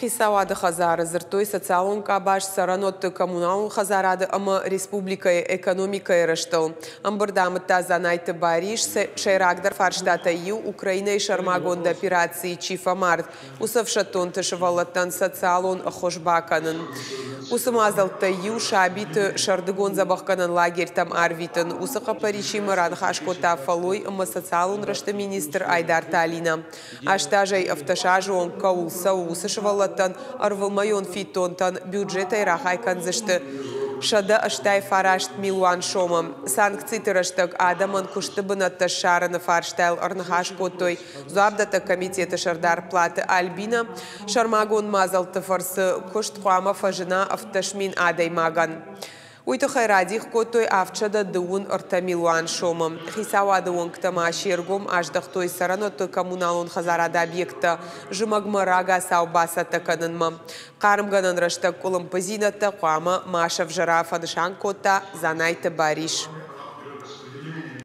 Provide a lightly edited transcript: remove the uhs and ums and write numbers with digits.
Хисауады хазары зыртой социалон кабаш саранотты коммуналун хазарады ама республикая экономикая раштыл. Амбырдамытта занайты бариш шайрагдар фарштата ю Украина и шармагонда операции Чифа Март. Усавшатон тышывалаттан социалон хошбаканын. Усымазалта ю шабит шардыгон забахканын лагерь там арвитын. Усыха паричимы радхашкота фалой ама социалон рашты министр Айдар Талина. Аштажай автошажу он каулса усышывалаттан арвылмайон фитонтан бюджетай рахайкан зышты. Шада аштай фарашт милуан шомам. Санкции тыраштак адаман куштыбынатта шараны фарштайл арнахашкотой. Зуабдата комитета шардар платы Альбина. Шармагон мазалты фарсы куштхуама фажина автошмин адай маган. Уйты хайрадих котой авчада дуун артамилуан шомам. Хисауады оңктама шергом аждахтой сараноты коммуналон хазарада объекта жымагмарага саубаса таканынма. Қарымганын раштак колым пазината қуама Маша Вжарафан шанкота занайты бариш.